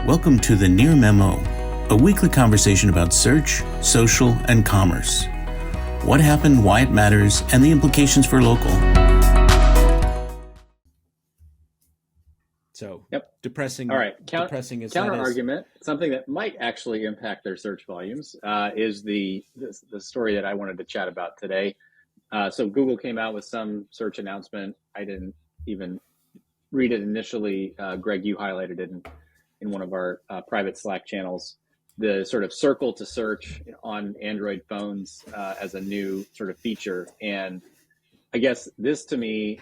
Welcome to the Near Memo, a weekly conversation about search, social, and commerce. What happened, why it matters, and the implications for local. So, Yep. depressing. All right. Depressing as counter that is. argument, something that might actually impact their search volumes, is the story that I wanted to chat about today. So Google came out with some search announcement. I didn't even read it initially. Greg, you highlighted it in one of our private Slack channels. The sort of circle to search on Android phones as a new sort of feature. And I guess this to me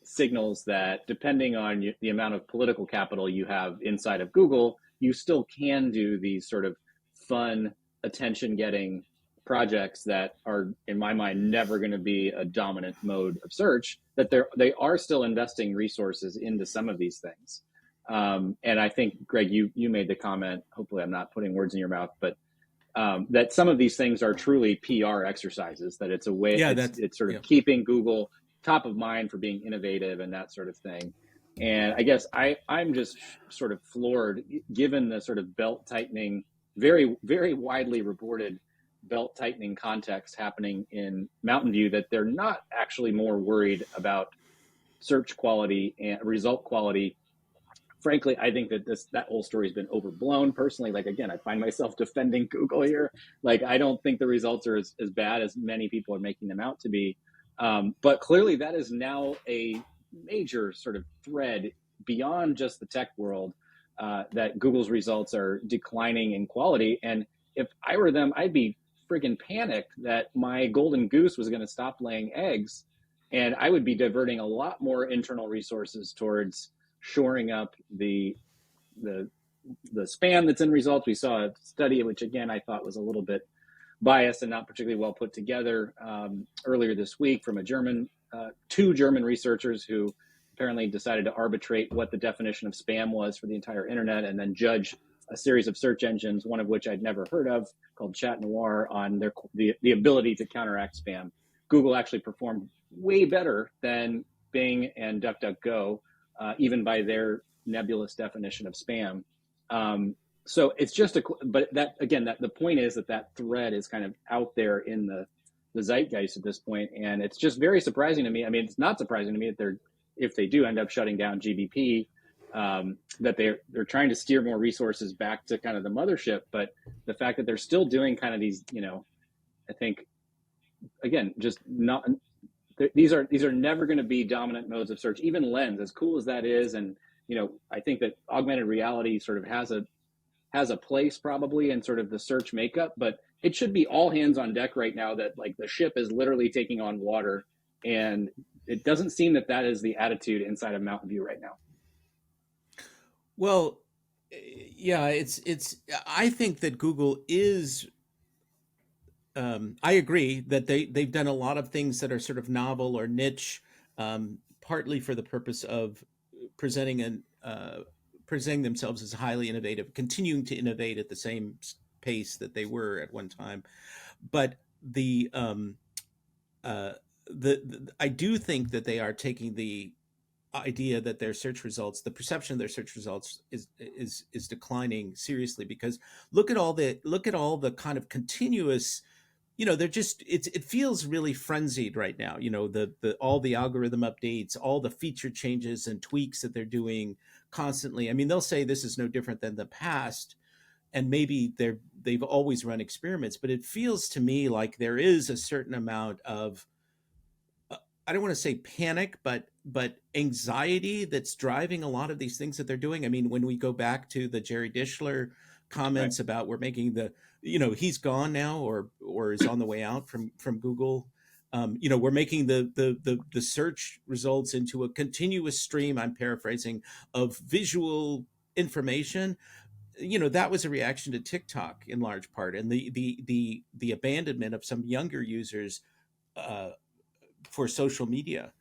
signals that depending on the amount of political capital you have inside of Google, you still can do these sort of fun, attention-getting projects that are, in my mind, never going to be a dominant mode of search, that they are still investing resources into some of these things. And I think, Greg, you made the comment, hopefully I'm not putting words in your mouth, but that some of these things are truly PR exercises, that it's a way, it's sort of keeping Google top of mind for being innovative and that sort of thing. And I guess I'm just sort of floored, given the sort of belt tightening, very, very widely reported belt tightening context happening in Mountain View, that they're not actually more worried about search quality and result quality. Frankly, I think that that whole story has been overblown. Personally, like, again, I find myself defending Google here. Like, I don't think the results are as bad as many people are making them out to be. But clearly that is now a major sort of thread beyond just the tech world, that Google's results are declining in quality. And if I were them, I'd be friggin' panicked that my golden goose was going to stop laying eggs. And I would be diverting a lot more internal resources towards shoring up the spam that's in results. We saw a study, which again, I thought was a little bit biased and not particularly well put together, earlier this week from two German researchers who apparently decided to arbitrate what the definition of spam was for the entire internet, and then judge a series of search engines, one of which I'd never heard of, called Chat Noir, on the ability to counteract spam. Google actually performed way better than Bing and DuckDuckGo, even by their nebulous definition of spam. So it's just but that, again, that the point is that thread is kind of out there in the zeitgeist at this point, and it's just very surprising to me. I mean, it's not surprising to me that if they do end up shutting down GBP, that they're trying to steer more resources back to kind of the mothership. But the fact that they're still doing kind of these, I think, again, just not. These are never going to be dominant modes of search. Even Lens, as cool as that is, and I think that augmented reality sort of has a place probably in sort of the search makeup, but it should be all hands on deck right now, that like the ship is literally taking on water, and it doesn't seem that is the attitude inside of Mountain View right now. Well, yeah, it's. I think that Google is. I agree that they've done a lot of things that are sort of novel or niche, partly for the purpose of presenting themselves as highly innovative, continuing to innovate at the same pace that they were at one time. But I do think that they are taking the idea that their search results, the perception of their search results is declining seriously, because look at all the kind of continuous, they're just, it feels really frenzied right now. All the algorithm updates, all the feature changes and tweaks that they're doing constantly. I mean, they'll say this is no different than the past, and maybe they've always run experiments, but it feels to me like there is a certain amount of, I don't want to say panic, but anxiety that's driving a lot of these things that they're doing. I mean, when we go back to the Jerry Dishler comments, right, about we're making he's gone now or is on the way out from Google. We're making the search results into a continuous stream, I'm paraphrasing, of visual information. That was a reaction to TikTok in large part, and the abandonment of some younger users for social media.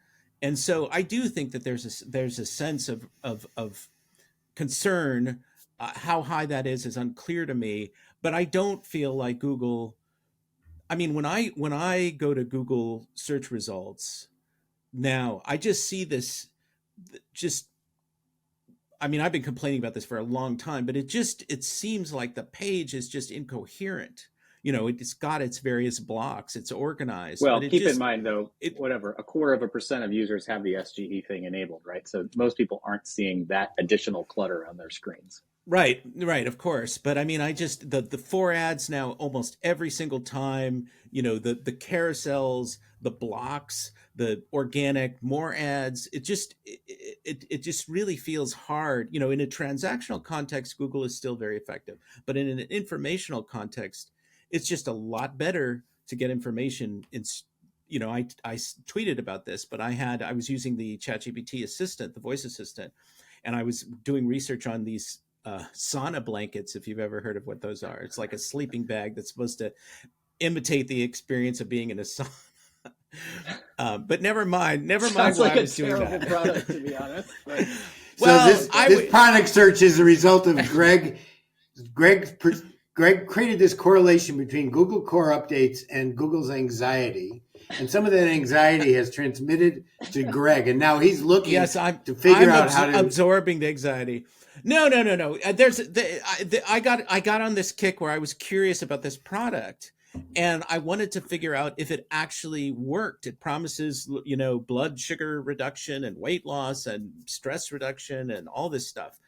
And so I do think that there's a sense of concern. How high that is unclear to me, but I don't feel like Google. I mean, when I go to Google search results now, I just see this just I mean, I've been complaining about this for a long time, but it seems like the page is just incoherent. It's got its various blocks, it's organized, Well, but keep in mind though, it whatever, a quarter of a percent of users have the SGE thing enabled, right? So most people aren't seeing that additional clutter on their screens. right, of course. But I mean, I just the four ads now almost every single time, the carousels, the blocks, the organic, more ads. It just really feels hard. In a transactional context, Google is still very effective, but in an informational context, it's just a lot better to get information in. I tweeted about this, but I was using the ChatGPT assistant, the voice assistant, and I was doing research on these sauna blankets, if you've ever heard of what those are. It's like a sleeping bag that's supposed to imitate the experience of being in a sauna. But never mind Sounds why like I a was doing terrible that. product, to be honest. But So Well, this product search is a result of Greg. Greg created this correlation between Google Core updates and Google's anxiety, and some of that anxiety has transmitted to Greg, and now he's looking yes, I'm to figure I'm out how to. absorbing the anxiety. No, no, no, no. I got on this kick where I was curious about this product, and I wanted to figure out if it actually worked. It promises, blood sugar reduction and weight loss and stress reduction and all this stuff.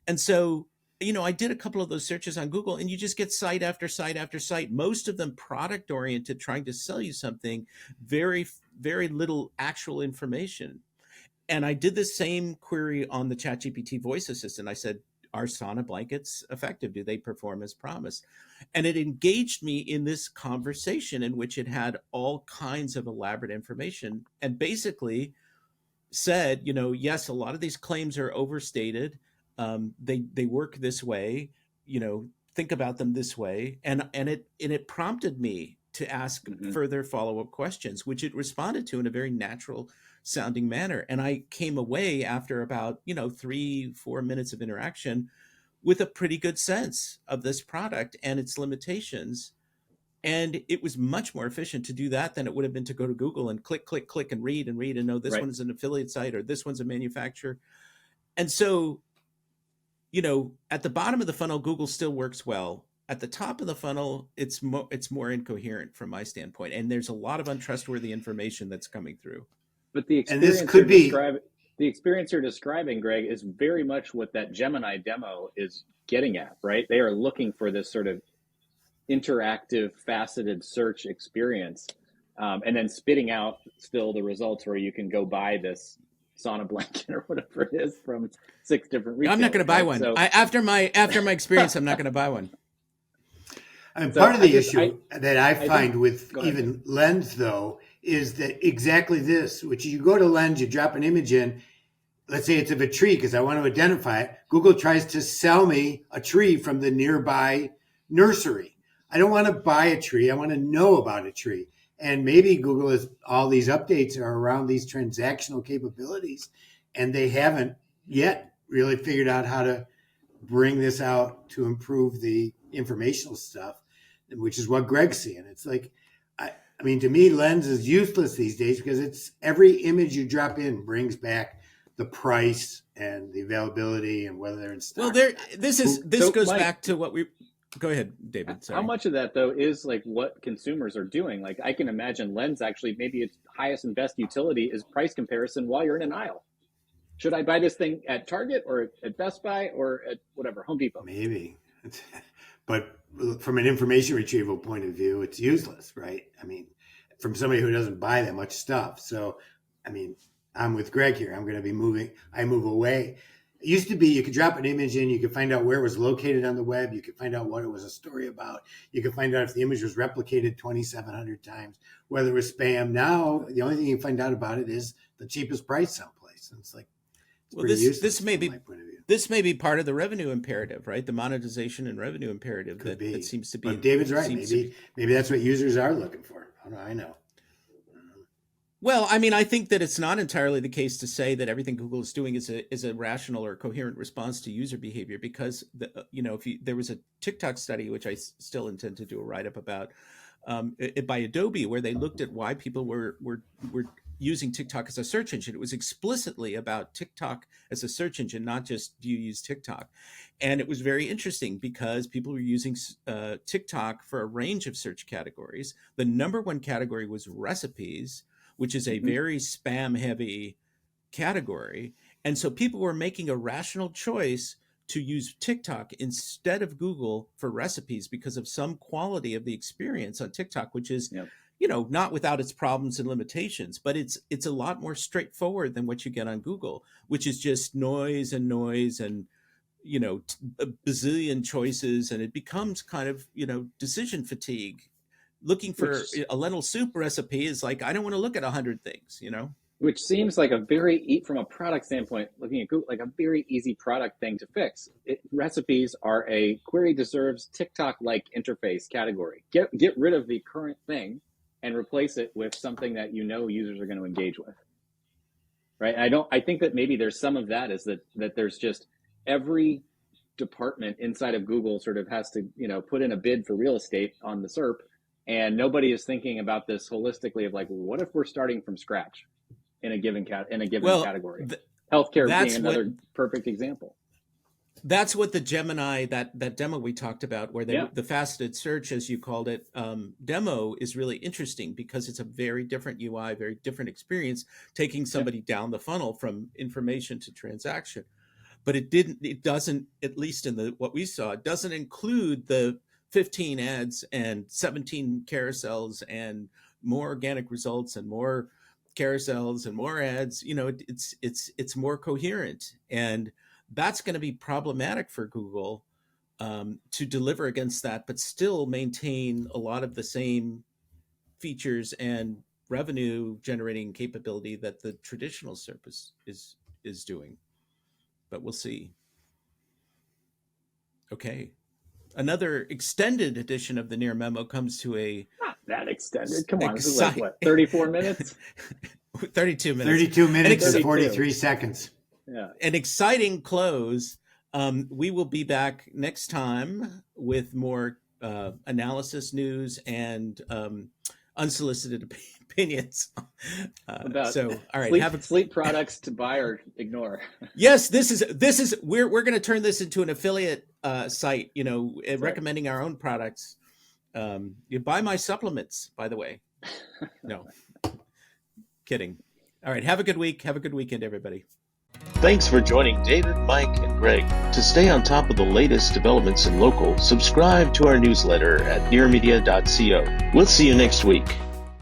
And so, I did a couple of those searches on Google, and you just get site after site after site, most of them product oriented, trying to sell you something, very, very little actual information. And I did the same query on the ChatGPT voice assistant. I said, are sauna blankets effective? Do they perform as promised? And it engaged me in this conversation in which it had all kinds of elaborate information and basically said, yes, a lot of these claims are overstated. They work this way. Think about them this way, and it prompted me to ask mm-hmm. further follow up questions, which it responded to in a very natural sounding manner. And I came away after about 3-4 minutes of interaction with a pretty good sense of this product and its limitations. And it was much more efficient to do that than it would have been to go to Google and click, click, click, and read and know this Right. one's an affiliate site or this one's a manufacturer. And so, at the bottom of the funnel, Google still works well. At the top of the funnel, it's more incoherent from my standpoint. And there's a lot of untrustworthy information that's coming through. But the And this experience could be the experience you're describing, Greg, is very much what that Gemini demo is getting at, right? They are looking for this sort of interactive, faceted search experience, and then spitting out still the results where you can go buy this sauna blanket or whatever it is from 6 different retailers. I'm not going to buy right? one. So, After my experience, I'm not going to buy one. I mean, So part of the I just- issue that I find think- with go ahead. even Lens, though, is that exactly this, which you go to Lens, you drop an image in, let's say it's of a tree because I want to identify it. Google tries to sell me a tree from the nearby nursery. I don't want to buy a tree. I want to know about a tree. And maybe Google is all these updates are around these transactional capabilities, and they haven't yet really figured out how to bring this out to improve the informational stuff, which is what Greg's seeing. It's like, I mean, to me, Lens is useless these days because it's every image you drop in brings back the price and the availability and whether they're in stock. Well, this goes Mike, back to what we. Go ahead, David. Sorry. How much of that though is like what consumers are doing? Like I can imagine Lens actually maybe its highest and best utility is price comparison while you're in an aisle. Should I buy this thing at Target or at Best Buy or at whatever, Home Depot? Maybe. But from an information retrieval point of view, it's useless, right? I mean, from somebody who doesn't buy that much stuff. So, I mean, I'm with Greg here. I'm going to be moving. I move away. It used to be you could drop an image in, you could find out where it was located on the web, you could find out what it was a story about, you could find out if the image was replicated 2,700 times, whether it was spam. Now, the only thing you can find out about it is the cheapest price someplace. And it's like, it's Well, pretty useless this may from be my point of view. this may be part of the revenue imperative, right? The monetization and revenue imperative Could be. that seems to be. But David's right. seems to be- Maybe that's what users are looking for. I know. Well, I mean, I think that it's not entirely the case to say that everything Google is doing is a rational or coherent response to user behavior, because there was a TikTok study which I still intend to do a write up about by Adobe, where they looked at why people were using TikTok as a search engine. It was explicitly about TikTok as a search engine, not just do you use TikTok. And it was very interesting because people were using TikTok for a range of search categories. The number one category was recipes, which is a very spam heavy category. And so people were making a rational choice to use TikTok instead of Google for recipes because of some quality of the experience on TikTok, which is, not without its problems and limitations, but it's a lot more straightforward than what you get on Google, which is just noise and a bazillion choices. And it becomes kind of, decision fatigue. Looking for a lentil soup recipe is like, I don't want to look at 100 things, Which seems like from a product standpoint, looking at Google, like a very easy product thing to fix. Recipes are a query deserves TikTok-like interface category. Get rid of the current thing and replace it with something that users are going to engage with. Right? I think that maybe there's some of that is that there's just every department inside of Google sort of has to, put in a bid for real estate on the SERP, and nobody is thinking about this holistically of like, what if we're starting from scratch in a given category? Healthcare being another perfect example. That's what the Gemini, that demo we talked about, where the faceted search, as you called it, demo is really interesting because it's a very different UI, very different experience, taking somebody down the funnel from information to transaction. But it doesn't, at least in what we saw, it doesn't include the 15 ads and 17 carousels and more organic results and more carousels and more ads. It's more coherent, and that's going to be problematic for Google to deliver against that, but still maintain a lot of the same features and revenue generating capability that the traditional SERP is doing. But we'll see. Okay. Another extended edition of the Near Memo comes to a... Not that extended. Come on, this is like, what, 34 minutes? 32 minutes. 32 minutes and 43 seconds. Yeah. An exciting close. We will be back next time with more analysis, news, and unsolicited opinions. All right, sleep products to buy or ignore. Yes, this is we're going to turn this into an affiliate site. Recommending our own products. You buy my supplements, by the way. No, kidding. All right, have a good week. Have a good weekend, everybody. Thanks for joining David, Mike, and Greg. To stay on top of the latest developments in local, subscribe to our newsletter at nearmedia.co. We'll see you next week.